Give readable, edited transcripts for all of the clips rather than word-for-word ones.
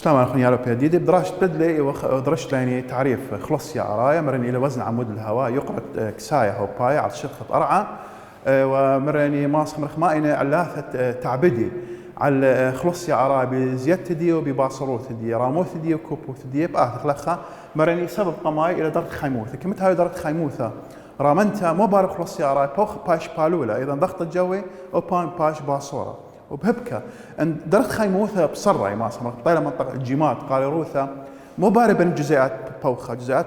شتما خنيا لو بيديدي بدرش بدلي ودرش لاني تعريف خلص يا عرايا مرني الى وزن عمود الهواء يقرت كسايا هو باي على شخط ارعى ومرني ماس مرخ ماينه علاثه تعبدي على خلص يا عرايا بزيت دي وبباصروت دي راموث دي وكوبوث دي باث لخا مرني سبب قماي الى درت خيموثه كمت هاي درت خيموثه رامنتا مو بارك خلص يا عرايا بوخ باش بالولا اذا ضغط الجوي او بان باش باصوره وبهبكه ان درت خيموثه بصره ما صار طيله منطقه الجيمات قالروثه مو بارب بين جزيئات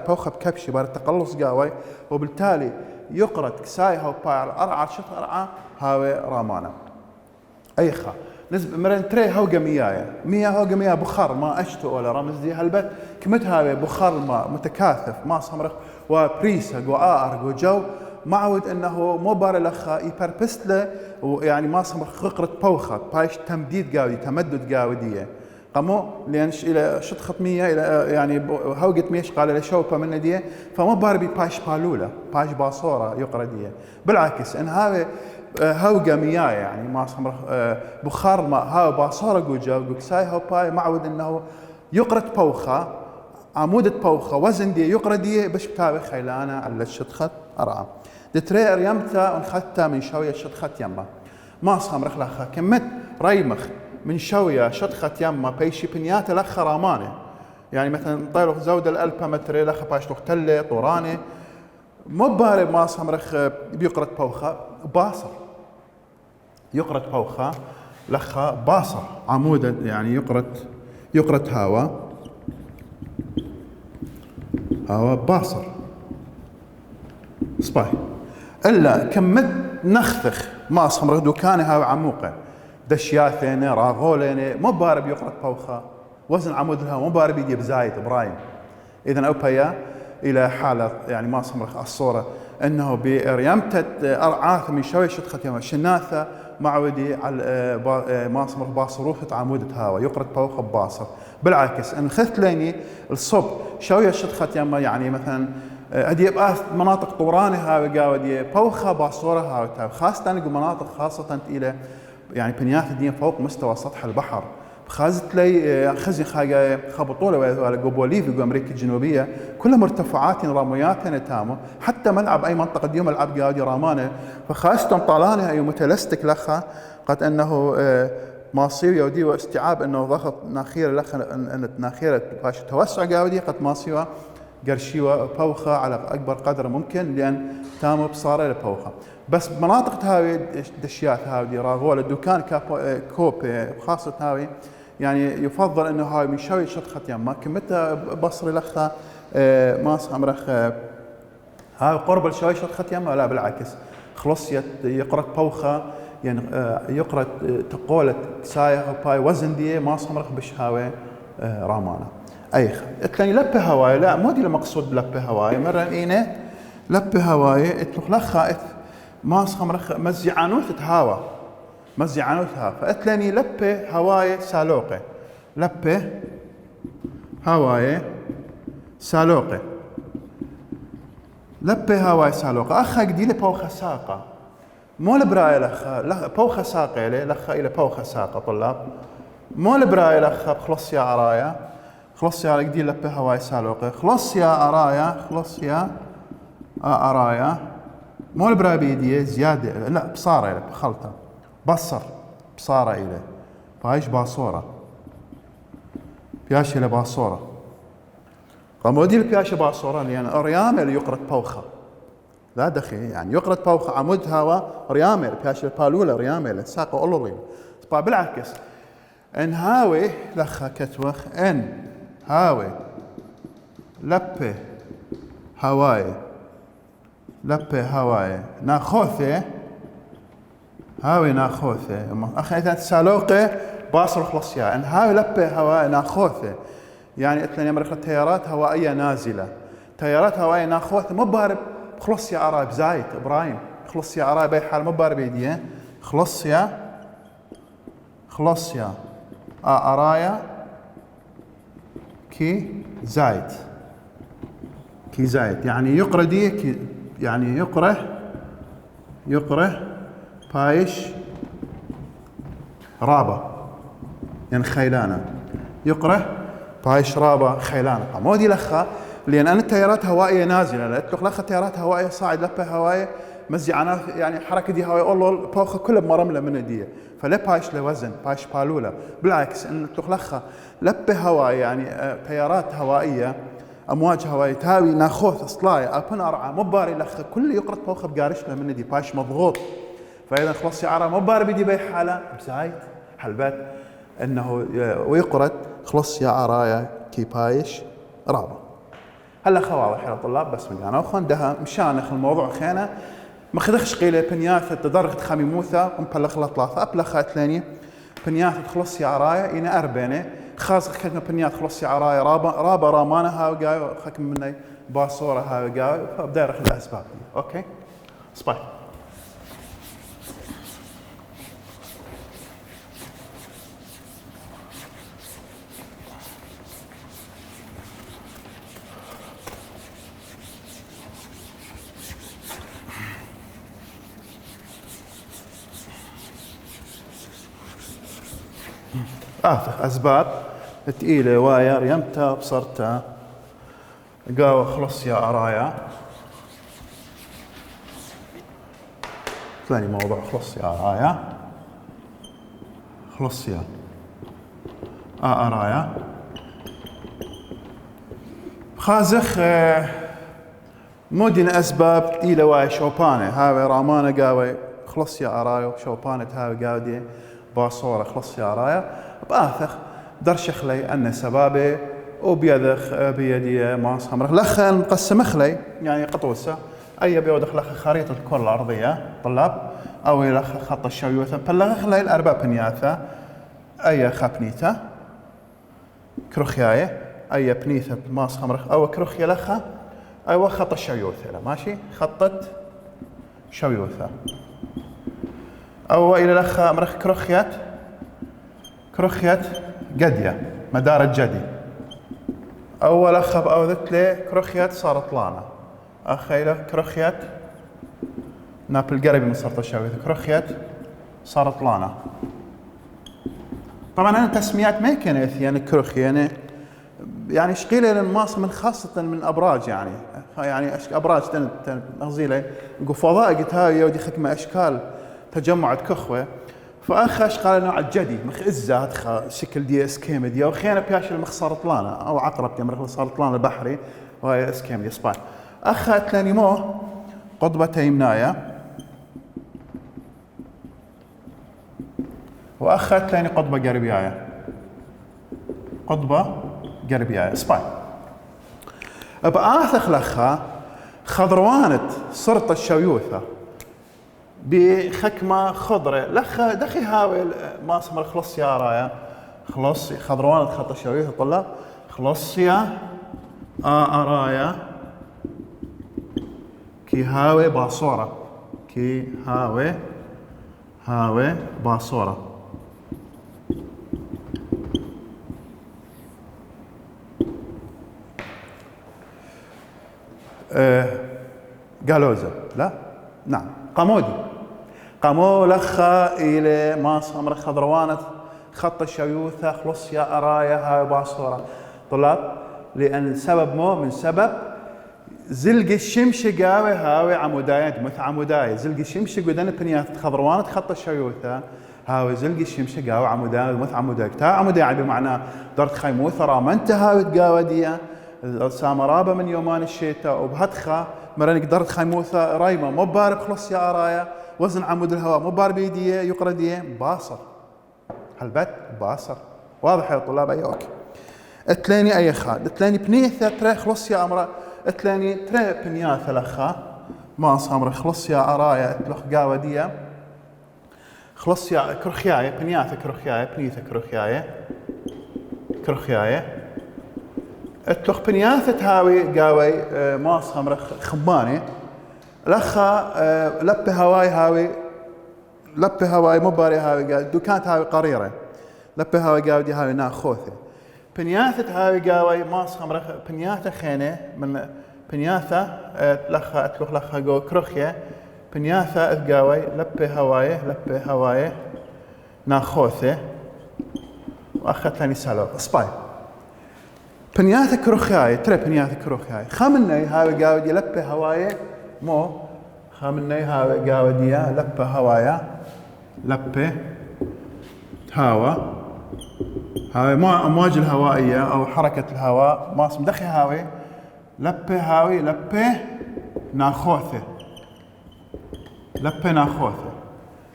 بوخه بكبشي بارد تقلص قاوي وبالتالي يقرد كسايها وباير ارعى شط ارعى هاوي رامانا ايخا نسبة مرن تري هوجا مياه هوجا مياه بخار ما اشتو ولا رمز دي هالبت كمت هاوي بخار الماء متكاثف ما صمرخ وبريسا جو جو معود انه مو بار لخا يبربست له ويعني ما صمر خقرة بوخة بايش تمديد قاودي تمدد قاودية قامو لان الى شط خطمية الى يعني هوقت ميش قال له شوبة من دي فمو بار بي بايش بالولة بايش باصورة يقردية بالعكس ان هاوي هوقة مياه يعني ما صمر بخار ماء هاو باصورة جوجا وكساي هاو باي معود انه يقرد بوخة عمودة بوخة وزن دي يقردية باش بتاوي خيلانة على الشط أرعى دتري ريمتا ونخدتها من شوية شطخت يما ما صام رخلخا كمت ريمخ من شوية شطخت يما بيشي بنيات لخا رامانة يعني مثلا طيرخ زود الألبا متري لخا باش تختلي طوراني مو بارب ما صام رخ بيقرد بوخة باصر يقرد بوخة لخا باصر عمودة يعني يقرد هوا باصر صباي الا كمد نخثخ ما صمر دوكانها عموقه دشياثين راغولين مو بارب يقرط بوخه وزن عمود لها مو بارب يجيب زايد برايم اذا اوبيا الى حاله يعني ما صمر الصوره انه بريمتة ارعاث من شوي شطخت يما شناثه معودي على ما صمر باصروثه عمودة هاوى يقرط بوخه باصر بالعكس ان خذت ليني الصب شويه شطخت يما يعني مثلا هدي بقى مناطق طوراني هاوي قاودي بوخة باصورة هاوي خاصة مناطق خاصة إلى يعني بنيات الدين فوق مستوى سطح البحر خازت لي خزي خاجة خبطولة ولا جوبولي في أمريكا الجنوبية كلها مرتفعات رامويات نتامه حتى ملعب أي منطقة ديوم ملعب قاودي رامانة فخاصة طالانها أي متلستك لخا قد أنه ماصير يودي واستيعاب أنه ضغط ناخير لخا أن ناخير باش توسع قاودي قد ماصيوا قرشيوة بوخة على أكبر قدر ممكن لأن تامو بصارة لبوخة بس مناطق هاوي دشيات هاوي راغولة الدكان كوب خاصة هاوي يعني يفضل أنه هاوي من شوي شطخة يما كمتها بصري لخا ما صمرخ هاوي قرب الشوي شطخة يما لا بالعكس خلص يقرأ بوخة يعني يقرأ تقولة ساية باي وزن دي ما صمرخ بش هاوي رامانا ايخ اتلاني لبه هواي لا مو دي المقصود بلبه هواي مره اينه لبه هواي اتلخ لخا ما صمرخ مزيعانوت تهاوى مزيعانوتها فاتلاني لبه هواي سالوقه لبه هواي سالوقه لبه هواي سالوقه اخا قدي بوخه ساقه مو البرايه لخا بوخه ساقه لخا الى بوخه ساقه طلاب مو البرايه لخا بخلص يا عرايا خلص يا قدي لبه هواي سالوقه خلص يا أرايا خلص يا أرايا مو البرا بيديه زيادة لا بصارة إلى بخلطة بصر بصارة إلى فايش باصورة بياش إلى باصورة قامودي البياش باصورة لأن أريامة اللي يقرأ بوخة لا دخي يعني يقرأ بوخة عمود هوا ريامة بياش البالولة ريامة لساقة أولوري بالعكس إن هاوي لخا كتوخ إن هاوي لبه هواي ناخوثه هاوي ناخوثه اخي اذا سالوقه باصر خلص يا ان هاوي لبه هواي ناخوثه يعني اثنين مرخ تيارات هوائيه نازله تيارات هوائيه ناخوثه مو بارب خلص يا عرايب زايد ابراهيم خلص يا عرايب اي حال مو بارب يديه خلص يا ارايا كي زايد يعني يقرأ دي يعني يقرأ بايش رابة يعني خيلانة يقرأ باي شرابة خيلان قمودي لخا لأن أنا تيارات هوائية نازلة لأتلق لخا تيارات هوائية صاعد لبه هوائية مزي عناث يعني حركة دي هوائية أولو باوخة كل مرملة من دي فلا بايش لوزن بايش بالولة بالعكس أن أتلق لخا لبه هوائي يعني تيارات هوائية أمواج هوائية تاوي ناخوث أصلاية أبن أرعى مباري لخا كل يقرط باوخة بقارش من دي بايش مضغوط فإذا خلاص يعرى مباري بدي بي حالة بزايد حلبات انه ويقرد خلص يا عرايا كي بايش رابا هلا خواضح يا طلاب بس من انا وخن دها مشان الموضوع خينا ما خدخش قيله بنياث تدرغت خامي موثى ومبلغ لا ثلاثه ابلغ ثاني بنياث خلص يا عرايا انا اربينه خاص خدنا بنياث خلص يا عرايا رابا رامانه ها وقاي خك مني باصوره ها وقاي فبداير الاسباب اوكي صباح أسباب تقيلة واير يمتى بصرتها قاوة خلص يا عرايا ثاني موضوع خلص يا عرايا خلص يا عرايا خازخ مودين أسباب تقيلة واير شوبانة هاوي رامانة قاوة خلص يا عرايا شوبانة هاوي قاودي باصورة خلص يا عرايا بآثخ درشخ لي أن سبابي وبيدخ بيدي ماس خمرخ لخ مقسم خلي يعني قطوسة أي بيودخ لخ خريطة الكرة الأرضية طلاب أو لخ خط الشويوثة بلغ خلي الأربع بنياثة أي خبنيته كرخياية أي بنيثة ماس خمرخ أو كرخيا لخ أو خط الشويوثة ماشي خطة شويوثة أو إلى لخ مرخ كرخيات قدية مدار الجدي أول أخب أو ذت لي كرخيات صارت لانا أخيله كرخيات نابل قريب من صارت الشاوية كرخيات صارت لانا طبعا أنا تسميات ما كانت يعني كرخي يعني شقيلة للماس من خاصة من أبراج يعني أبراج نغزيلة فضاء قلت هاي يودي خكمة أشكال تجمعت كخوة فأخش قال نوع الجدي مخ إزة هتخا شكل دي اسكيم دي وخينا بياش المخ صارت لانا أو عقرب تمرخ صارت لانا البحري وهي اسكيم دي سبان أخا تلاني مو قطبة يمنايا وأخا تلاني قطبة قربيايا قطبة قربيايا سبان بآثخ لخا خضروانت صرت الشويوثة بخكمة خضرة لخ دخي هاوي ما اسمه خلص يا رايا خلص خضروان خط الشوية طلاب خلص يا رايا كي هاوي باصورة كي هاوي باصورة قالوزة لا نعم قمودي قامو لخا إلى ما صمر خضروانة خط الشيوثة خلص يا أرايا هاي باصورة طلاب لأن سبب مو من سبب زلق الشمش قاوي هاوي عموداية مثل عموداية زلق الشمش قدن بنيات خضروانة خط الشيوثة هاوي زلق الشمس قاوي عموداية مثل عموداية تا عموداية يعني بمعنى درت خيموثة رامنت هاوي تقاوي ديا سامرابة من يومان الشتاء وبهدخة مرنك درت خيموثة رايمة مو بارب خلص يا أرايا وزن عمود الهواء مو بار بيديه يقرديه باصر هالبت باصر واضح يا طلاب اي اوكي اتلاني اي خال اتلاني بنيثة ترى خلص يا امرا اتلاني ترى بنياثة لخا ما صامر خلص يا ارايا اتلخ قاودية خلص يا كرخياية بنياثة كرخياية بنيثة كرخياية اتلخ بنياثة هاوي قاوي ما صامر خماني لخا لبه هواي مباري هاوي دوكانت هاوي قريرة لبه هاوي قاودي هاوي ناخوثة بنياثة هاوي قاوي ماس خمرخ بنياثة خينة من بنياثة لخا اتلوخ لخا جو كرخية بنياثة قاوي لبه هواي ناخوثة واخذت لاني سالوك سباي بنياث كروخياي ترى بنياث كروخياي خامني هاوي قاود يلبي هوايه مو خامني هاوي قاود يلبي هوايه لبي هوا هاوي امواج الهوائيه او حركه الهواء ماس مدخي هاوي لبي هاوي لبي ناخوثه لبي ناخوثه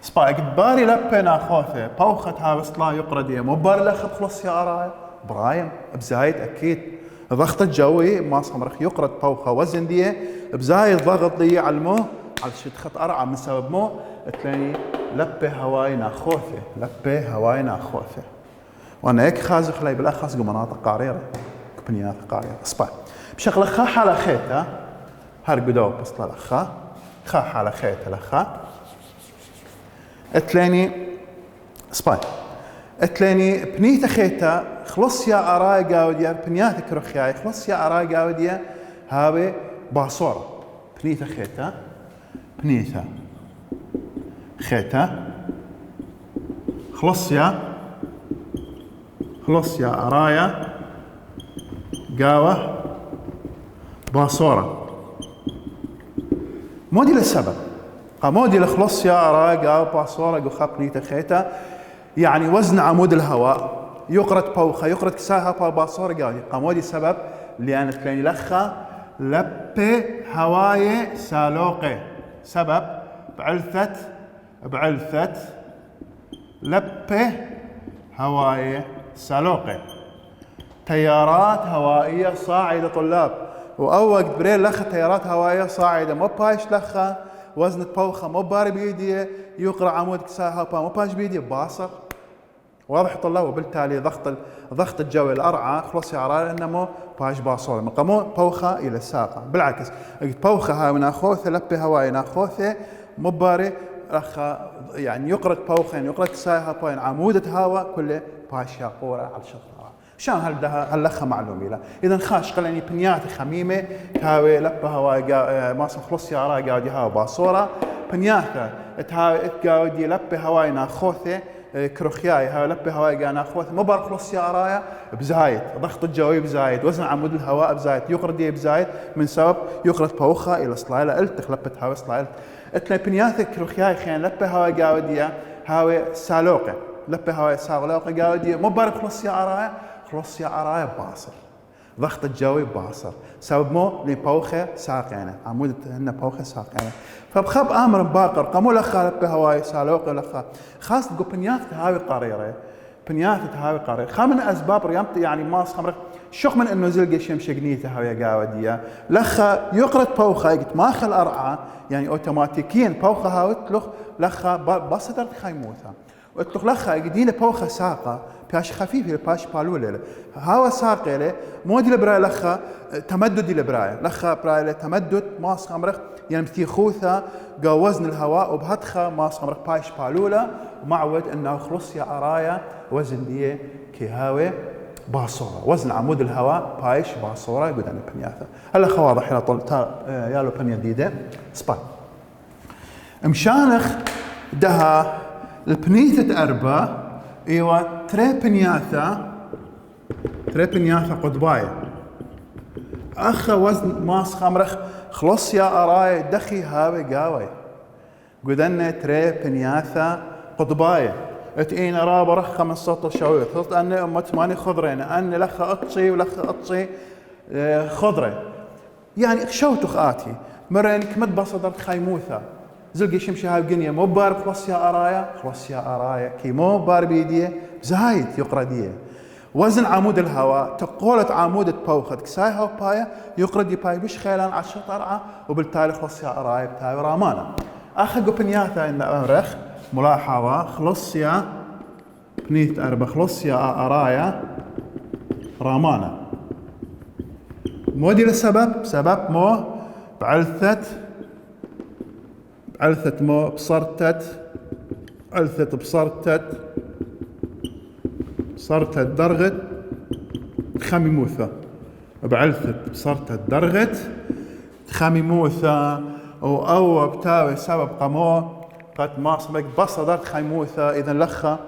سبايك باري لبي ناخوثه بوخت هاوي اصلا يقرديه مو باري لخط خلص يا اراي برايم بزايد اكيد ضغط الجوي ما صمرخ يقرد بوخه وزن ديه بزايد ضغط لي على المو على شد خط ارعى من سبب مو تلاقي لبي هواي ناخوثه لبي هواي ناخوثه وانا هيك خازخ لي بالاخص مناطق قاريره بنيات قاريره اصبع بشغله خا حاله خيته هرقدو بصله لخا خا حاله خيته لخا تلاني اصبع تلاني بنيته خيته خلص يا اراي قاوديا بنيات كرخياي خلص يا اراي قاوديا هاوي باصوره بنيته خيته بنيته خيته خلص يا ارايا قاوه باصوره مودي للسبب مودي لخلص يا ارايا قاوه باصوره قخبني تخيته يعني وزن عمود الهواء يقرد بوخه يقرد كساها باصوره قاودي قامودي سبب لان تلاني لخه لبي هوايه سالوقه سبب بعلثة لبي هوايه سالوقه تيارات هوائيه صاعده طلاب واول بريل لخ تيارات هوائيه صاعده مو بايش لخه وزن بوخه مو باري بيدي يقرا عمود كساها مو بايش بيدي باصر واضح طلاب وبالتالي ضغط الجوي الارعى خلص يعرى انه مو باش باصور مقامو بوخه الى الساقه بالعكس بوخه هاي ناخوثه لبي هواي ناخوثه مو باري رخا يعني يقرد بوخه يعني يقرد كساها باين عموده هواء كله باش يقوره على الشط شان هاللخه معلومه لا اذا خاش قلني بنيات خميمه كاوي لبه هواي ما خلص يا راي قاعد يها باصوره بنياته تقاودي لبه هواي ناخوثه كروخياي هاي لبه هواي قاعد ناخوثه مو بار خلص يا راي بزايد ضغط الجوي بزايد وزن عمود الهواء بزايد يقرد بزايد من سبب يقرد بوخه الى صلايله التخ لبه هواي صلايله اتلا بنياته كروخياي خين لبه هواي قاودي هاوي سالوقه لبه هواي سالوقه قاودي مو بار خلص يا راي خلص يا عرايا باصر ضغط الجوي باصر سبب مو لبوخه ساقينه عمود هن بوخه ساقينه فبخب امر باقر قاموا لخا لبه هواي سالوقه لخا خاص تقول بنيات هاوي قريره بنيات هاوي قريره خا من اسباب ريامت يعني ماس خمر شق من انه زلقه شمشقنيته هاوي قاوديه لخا يقرد بوخه قلت ما خل ارعى يعني اوتوماتيكيا بوخه هاوي تلخ لخا بصدر خيموثه وتلخ لخا قديله بوخه ساقه باش خفيف باش بالوله هوا ساقله مودي لبراي لخا تمدد لبراي لخا براي تمدد ماس خمرخ يعني بتي خوثه قا وزن الهواء وبهتخه ماس خمرخ باش بالوله ومعود انه خلص يا ارايا وزن دي كهاوي باصوره وزن عمود الهواء بايش باصوره قدام بنياثه هلا خواضح هنا طلت يالو بنيه جديده سبا مشانخ دها البنيثه اربا ايوه تري بنياثا قطبايه اخا وزن ماس خمرخ خلص يا اراي دخي هاوي قاوي قدنا تري بنياثا قطبايه اتين رابا رخ من سطو شوي ثلث اني امت ماني خضرين اني لخا اطشي ولخا اطشي خضره يعني شوتخ اتي مرين كمت بصدرت خيموثه زلقي شمشي هاي قنيه مو بار خلص يا ارايا خلص يا ارايا كي مو بار بيديه زايد يقرديه وزن عمود الهواء تقولت عمودة بوخة كسايها وبايا يقرد باي بش خيلان على الشط ارعى وبالتالي خلص يا ارايا بتاي رامانا اخذ بنياثا ان امرخ ملاحظه خلص يا بنيت اربع خلص يا ارايا رامانا مودي للسبب سبب مو بعلثة مو بصرتت علثت بصرتت صرتت درغت خميموثة بعلثت بصرتت درغت خميموثة او بتاوي سبب قمو قد ما صبك بصدرت خيموثة اذا لخا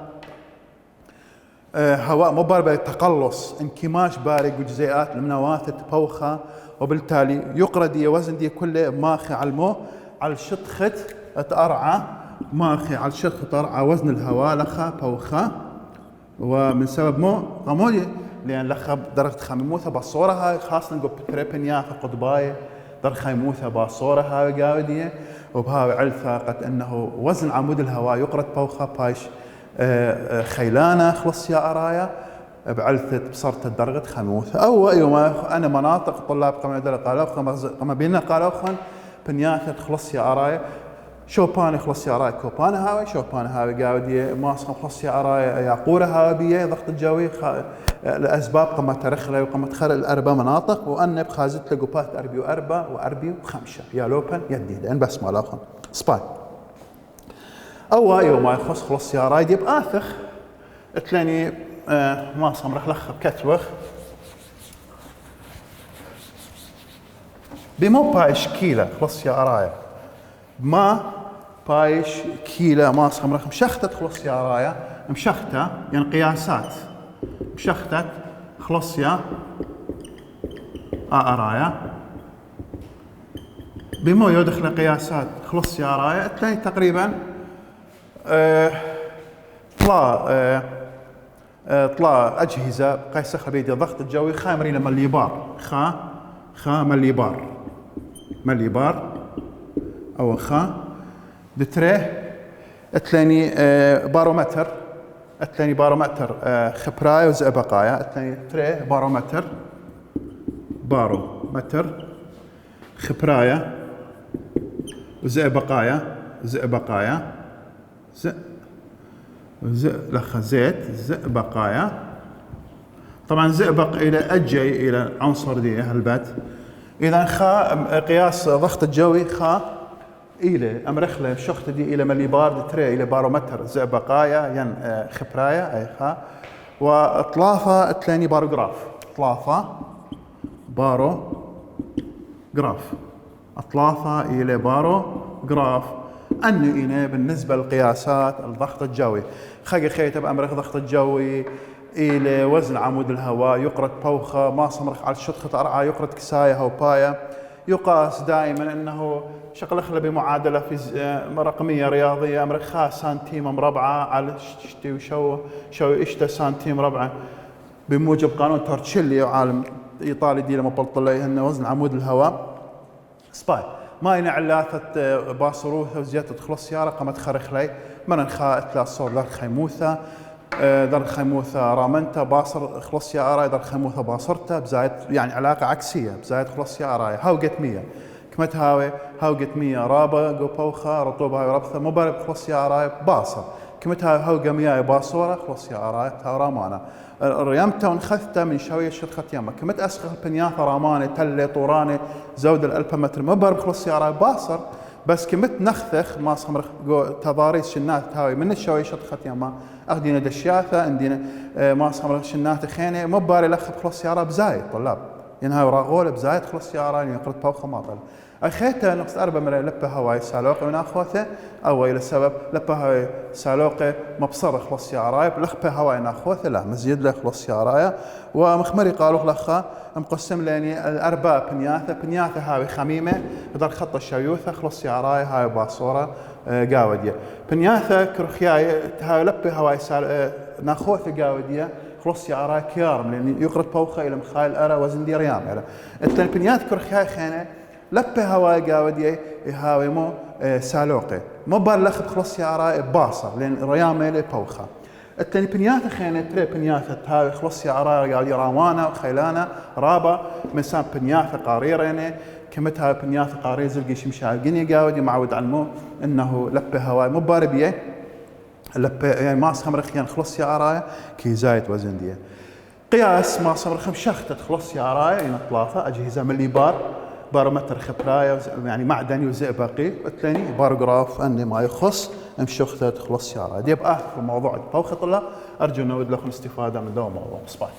هواء مو بارد، تقلص انكماش بارد وجزيئات المنوات تبوخة، وبالتالي يقرأ دي وزن دي كله ماخي على المو على شطخة أرعى، ماخي على شطخة أرعى وزن الهواء لخا بوخة، ومن سبب مو غمودي لأن لخا درجة خميموثة بصورة هاي خاصة نقول بتريبنيا في قطباية درجة خميموثة بصورة هاي قاودية، وبهاي علثة قد أنه وزن عمود الهواء يقرأ بوخة بايش خيلانة خلص يا أرايا بعلثة بصرت الدرجة خموثة أو أيوة أنا مناطق طلاب قام يدل قالوا قام بينا قالوا خن بنياثة خلص يا أرايا شوبان خلص يا أرايا كوبان هاوي شوبان هاوي قاودي ماسخ خلص يا أرايا ياقورة هاوي بيه ضغط الجوي الأسباب قام ترخله وقام تخلق الأربع مناطق وأنا بخازت لقوبات أربي وأربع وأربي وخمسة يا لوبن يدي لأن بس ما لاخن سباي أو أيوة ما يخص خلص يا رايدي بآثخ تلاني ما صمرخ لخ بكتوخ بمو بايش كيلة خلص يا رايا ما بايش كيلة ما صمرخ مشختة خلص يا رايا مشختة يعني قياسات مشختة خلص يا رايا بمو يدخل قياسات خلص يا رايا تلاني تقريبا طلع أجهزة قيس خبيدي الضغط الجوي خامرين مليبار خا مليبار أو خا دتريه اتلاني بارومتر اتلاني بارومتر خبرايا وزئبقايا اتلاني تريه بارومتر خبرايا وزئبقايا زئبقايا طبعا زئبق الى اجي الى عنصر دي هالبات اذا خا قياس ضغط الجوي خا الى امرخله شخت دي الى مليبار تري الى بارومتر زئبقايا ين خبرايا اي خا واطلافه تلاني باروغراف اطلافه الى باروغراف أنه إنا بالنسبة للقياسات الضغط الجوي خيته بأمرخ ضغط الجوي إلى وزن عمود الهواء يقرأ بوخة ما صمرخ على شطخة أرعى يقرأ كساية هوبايا يقاس دائما أنه شغل خله بمعادلة في رقمية رياضية أمرخ سنتيم مربعة على شتي وشو إشتا سنتيم مربعة بموجب قانون تورتشيلي عالم إيطالي دي لما بلطلي أنه وزن عمود الهواء سباي ما ينعلاثة باصروثة وزيادة خلص سيارة قامت خرخ لي من خاءت لا صور در خيموثة در خيموثة رامنتا باصر خلص سيارة در خيموثة باصرته بزايد يعني علاقة عكسية بزايد خلص سيارة هاوقت 100 كمت هاوقت 100 رابة قوبوخة رطوبة هاوي ربثة مبارب خلص سيارة باصر كمت هاوقة 100 باصورة خلص سيارة رامانة ريمته ونخذته من شوية شرخة يمه كمت أسخر بنياثة رامانة تلة طورانة زود الألبمتر مبارب خلص سيارة باصر بس كمت نخثخ ما صمرخ تضاريس شنات هاوي من الشوية شرخة يمه أخدينا دشياثة عندنا ما صمرخ شنات خينة مباري لخب خلص سيارة بزايد طلاب يعني هاي راغولة بزايد خلص سيارة يعني يقرد بوخة ماطل أخيته نقص 4 مرة لبه هواي سالوقة من أخوته أو إلى السبب لبه هواي سالوقة مبصرة خلص سيارة لخبه هواي نأخوته لا مزيد له خلص سيارة ومخمري قالوا لخا مقسم لاني الأرباب بنياثة هاوي خميمة بدل خط الشيوثة خلص سيارة هاي باصورة قاودية بنياثة كرخياي هاي لبه هواي نأخوته قاودية خلص سيارة كيار لأن يقرد بوخة إلى مخايل أرى وزن دي ريام يعني التن بنياث كرخياي خينة لبه هواي قاودية هاوي مو سالوقة مو باللخب خلص سيارة باصة لأن ريامة إلى بوخة التاني بنياثة خينة تري بنياثة هاوي خلص سيارة قال رامانة وخيلانة رابة مسام بنياثة قاريرينة كمتها بنياثة قارير زلقي شمشاع قني قاودي معود علمو إنه لبه هواي مو باربية لبه يعني ما صمرخيان خلص سيارة كي زايد وزن ديه قياس ما صمرخ مشختة خلص سيارة يعني طلافة أجهزة من اللي بارومتر خبرايا يعني معدني وزئبقي والثاني باروغراف أني ما يخص مشختة خلص سيارة دي بآخر الموضوع بوخة طلاب أرجو نود لكم استفادة من دو موضوع صباح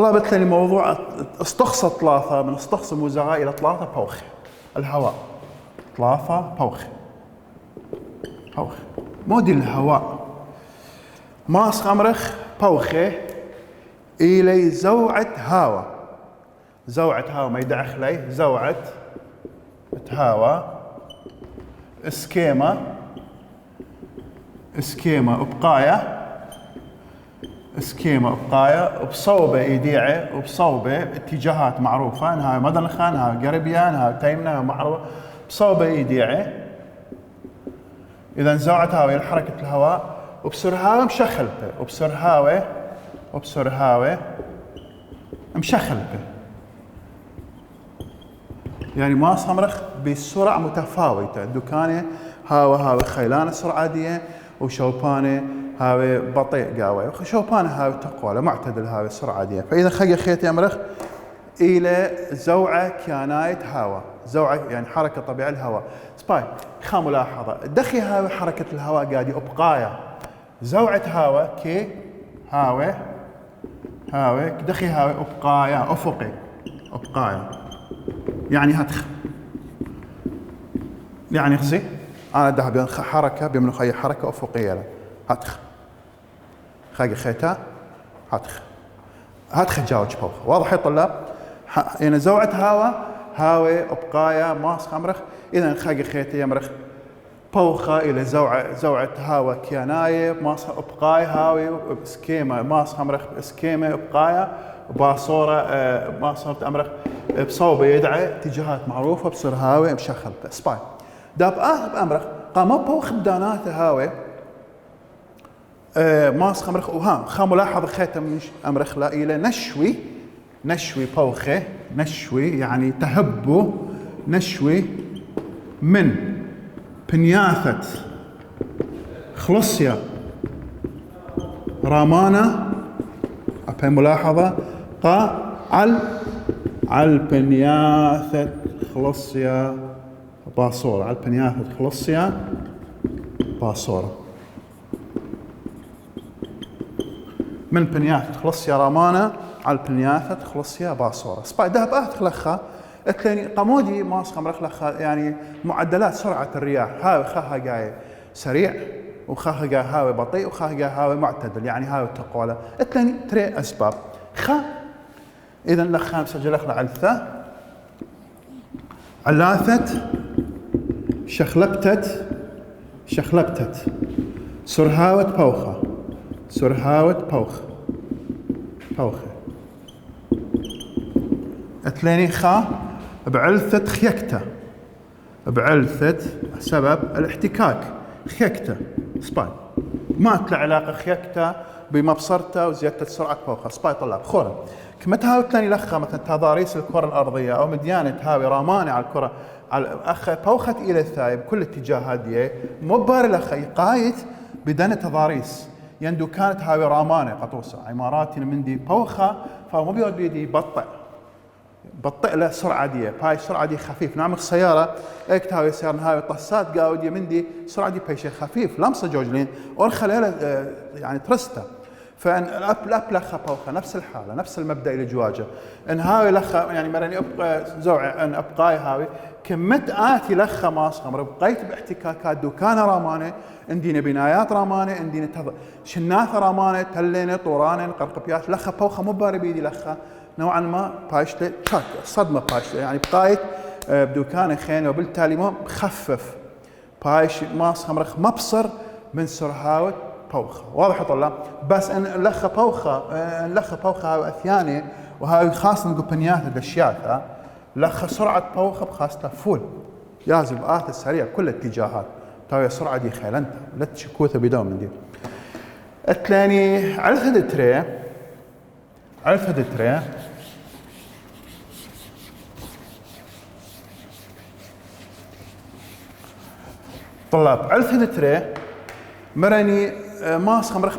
طلبت لي موضوع استقصى ثلاثة من استقصى موزعاء إلى ثلاثة بوخ الهواء. ثلاثة بوخ مودي الهواء ماس خمرخ بوخه إلي زوعة هوا. زوعة هوا ما يدعخ لي زوعة هوا اسكيما بقايا وبصوبة ايديعه وبصوبة اتجاهات معروفة انها مدنخة انها قربية انها تيمنة معروفة بصوبة ايديعه. اذا زوعة هوا حركة الهواء وبسرهاوة مشخلته وبسرهاوة مشخلته يعني ما صمرخ بسرعة متفاوتة. الدكانة هاوي خيلانة سرعة دي وشوبانة هاوي بطيء قاوي وشوبانة هاوي تقوى معتدل هاوي سرعة دي. فإذا خلي خيتي أمرخ إلى زوعة كياناية هوا. زوعة يعني حركة طبيعية الهواء. سباي خا ملاحظة دخي هاوي حركة الهواء قاعد أبقايا زوعة هوا كي هاوي دخي هاوي أبقايا أفقي أبقايا يعني هتخ يعني خزي أنا ده حركة بيمنخ أي حركة أفقية له هتخ خاقي خيتا هتخ جاوج بوخ واضح يا طلاب. يعني زوعة هاوي أبقايا ماس خمرخ. إذا خاقي خيتا يمرخ بوخة إلى زوعة هاوا كياناية ماس أبقايا هاوي بسكيمة ماس خمرخ بسكيمة أبقايا باصورة ما صرت أمرخ بصوبة يدعي اتجاهات معروفة بصير هاوي مشخل سباي داب بأمرخ قام بوخ بداناته هاوي ماس خمرخ وها خا ملاحظة خيته من أمرخ لا إلى نشوي بوخه نشوي يعني تهبو نشوي من بنياثة خلصيا رامانا أبي ملاحظة قا على بنياثة خلصيا باصورة على بنياثة خلصيا باصورة من بنياثة خلصيا رامانا على بنياثة خلصيا باصورة. سباي ده بأهت خلخة الثاني قمودي ماس خمرخ لخا يعني معدلات سرعة الرياح هاوي خاها جاي سريع وخاها جاي هاوي بطيء وخاها جاي هاوي معتدل يعني هاوي تقوله. الثاني تري أسباب إذا لخا مسجل لخ علثة علاثة شخلبتت سرهاوة بوخة الثاني بعلثة خيكتة بعلثة سبب الاحتكاك خيكتة سباي ما له علاقة خيكتة بمبصرته وزيادة سرعة بوخة. سباي طلاب خورة كما تهاوي الثاني لخا مثلا تضاريس الكرة الأرضية أو مديانة هاوي راماني على الكرة على أخ بوخت إلى الثايب كل اتجاهات دي مبار لخا قايت بدنا تضاريس يندو كانت هاوي رامانة قطوسة عمارات من دي بوخة فمو بيود بيدي بطئ له سرعة دي هاي السرعة دي خفيف نعم السيارة اكتاوي سيارة هاوي طسات قاودية من دي سرعة دي بيشي خفيف لمسة جوجلين ورخلها يعني ترسته. فان الاب لخا بوخه نفس الحاله نفس المبدا اللي جواجه ان هاوي لخا يعني مرني ابقى زوع ان ابقاي هاوي كمت اتي لخا ماس خمر بقيت باحتكاكات دوكان رامانه عندنا بنايات رامانه عندنا شناثه رامانه تلينه طورانه قرقبيات لخا بوخه مو باري بيدي لخا نوعا ما بايشته تشاك صدمه بايشته يعني بقايت بدوكان خينه وبالتالي ما بخفف بايش ماس خمرخ مبصر من سرهاوت بوخة. واضح يا طلاب بس ان لخ بوخة هاي اثياني وهاي خاصة نقول بنيات الاشياء لخ سرعة بوخة بخاصة فول يازم آث السريع كل الاتجاهات تاوي السرعة دي خيلنتها لا تشكوثة بدون من دي. الثاني عرفت التري طلاب عرفت التري مرني ماس خمرخ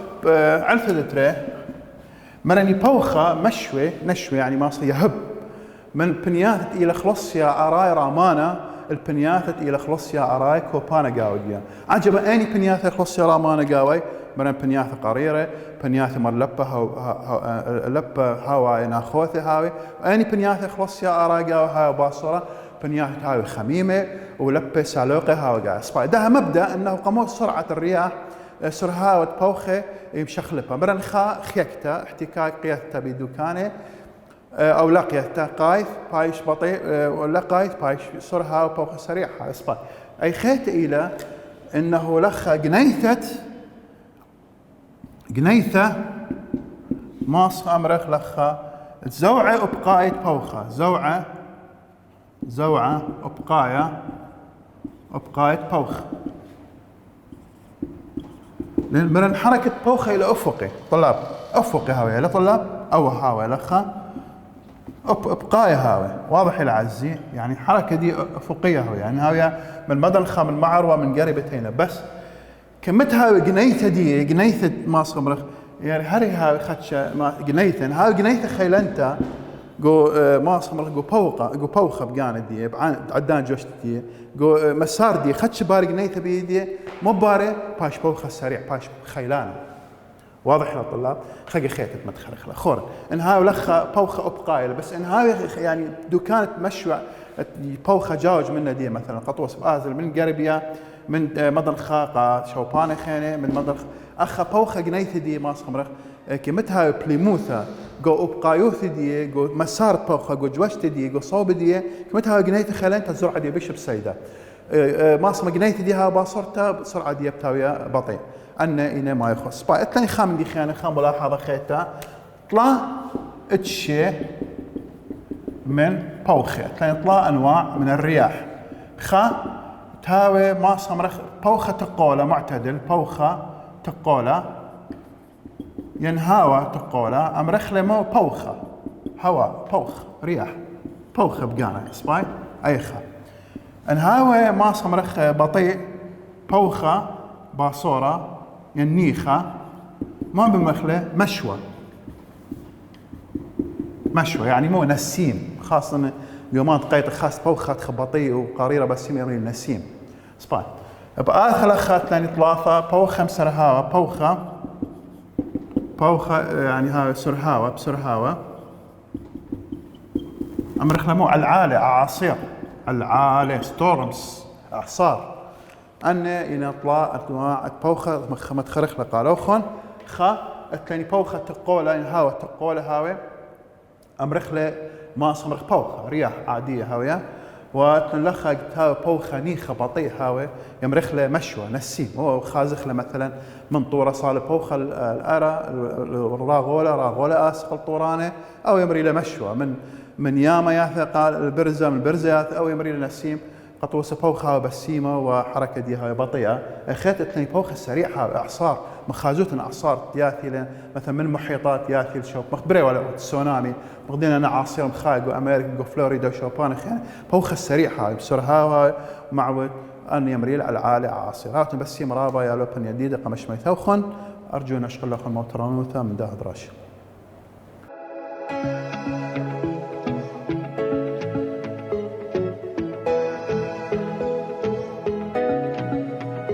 علفة التري مرني بوخة نشوي يعني ماس يهب من بنياثة إلى خلصيا أراي رامانا البنياثة إلى خلصيا أراي كوبانا قاوديا عجبا أني بنياثة خلصيا رامانا قاوي مرن بنياث قريرة بنياث مر لبة هوا ناخوثة هاوي أني بنياث خلص يا أراجع وهاي باصرة بنياث هاوي خميمة ولبة سالوقة هاوي قاعد سباي ده مبدأ أنه قاموا سرعة الرياح سرهاوة بوخة يمشخلبها مرن خيكتا احتكاك قيادتا بدكانه أو لقيته قايث بايش بطيء ولا قايث بايش سرها وبوخ سريع اسباي أي خيت إلى إنه لخ جنيثة ماص أمرخ لخ زوعة أبقاية بوخة زوعة أبقاية بوخة لأن مرن حركة بوخة إلى أفقي طلاب أفقي هاوية لا طلاب أو هاوية لخا أبقاية هاوية واضح العزي يعني حركة دي أفقية هاوية يعني هاوية من مدنخة من معروة من قريبتين بس كمتها جنيثة دي جنيثة ماص أمرخ يعني هري هاوي خدشة جنيثة هاوي جنيثة خيلنتا جو ماص أمرخ جو بوخة بقانة دي عدان جوشت دي جو مسار دي خدش باري جنيثة بيدي مو باري باش بوخة سريع باش خيلانة واضح للطلاب خلي خيتت مدخل خور ان هاي لخ بوخه ابقايل بس ان هاي يعني دكانة مشوع بوخه جاوج منه دي مثلا قطوس بازل من قربيا من مدن خاقه شوبانه خينه من مدن اخ بوخه جنيث دي ماس خمرخ كمتها بليموثا جو ابقايوث دي جو مسار بوخه جو جوشت دي جو صوب دي كمتها جنيث خلنت الزرعه دي بشب سيده ماس جنيث دي ها باصرتها بسرعه دي بتاويه بطيء إنه ما يخص با الثاني خام دي خيانة خام ملاحظة خيتا طلع اتشي من بوخة الثاني طلع أنواع من الرياح تاوي ما صمرخ بوخة تقولة معتدل بوخة تقولة ينهاوى تقولة أمرخ لمو بوخة هواء بوخ رياح بوخة بقانا سباي أيخا انهاوى ما صمرخ بطيء بوخة باصورة النيخة ما بمخله مشوى يعني مو نسيم خاصة يومات قيت خاص بوخة خبطي وقريرة بس يمرين نسيم سباي بآخر أخذت لاني ثلاثة بوخة مسرهاوة بوخة يعني هاي سرهاوة بسرهاوة أمرخ لمو العالة أعاصير العالة ستورمز أعصار أن إن طلع أنواع بوخة متخرخ لقالوخن الثاني بوخة تقولة إن هاوى تقولة هاوي أمرخ له ما صمرخ بوخة رياح عادية هاوية وتنلخ هاوي بوخة نيخة بطيء هاوي يمرخ له مشوى نسيم هو خازخ له مثلا من طورة صال بوخة الأرى راغولة أسقل طورانة أو يمري له مشوى من ياما ياث قال البرزة من البرزة ياث أو يمري له نسيم قطوسة بوخة بسيمة وحركة دي هاي بطيئة خيت الثاني بوخة سريع هاي إعصار مخازوتنا إعصار ياثي مثلا من محيطات ياثي الشوب مخبري ولا تسونامي مقدين أنا عاصير مخايق وأمريكا فلوريدا وشوبان خيانة بوخة سريع هاي بسرها هاي معود أن يمريل على العالي عاصرات بس مرابا يا لوبن يديدة قمش ميثوخن أرجو نشغل لكم موترانوثا من داه دراشي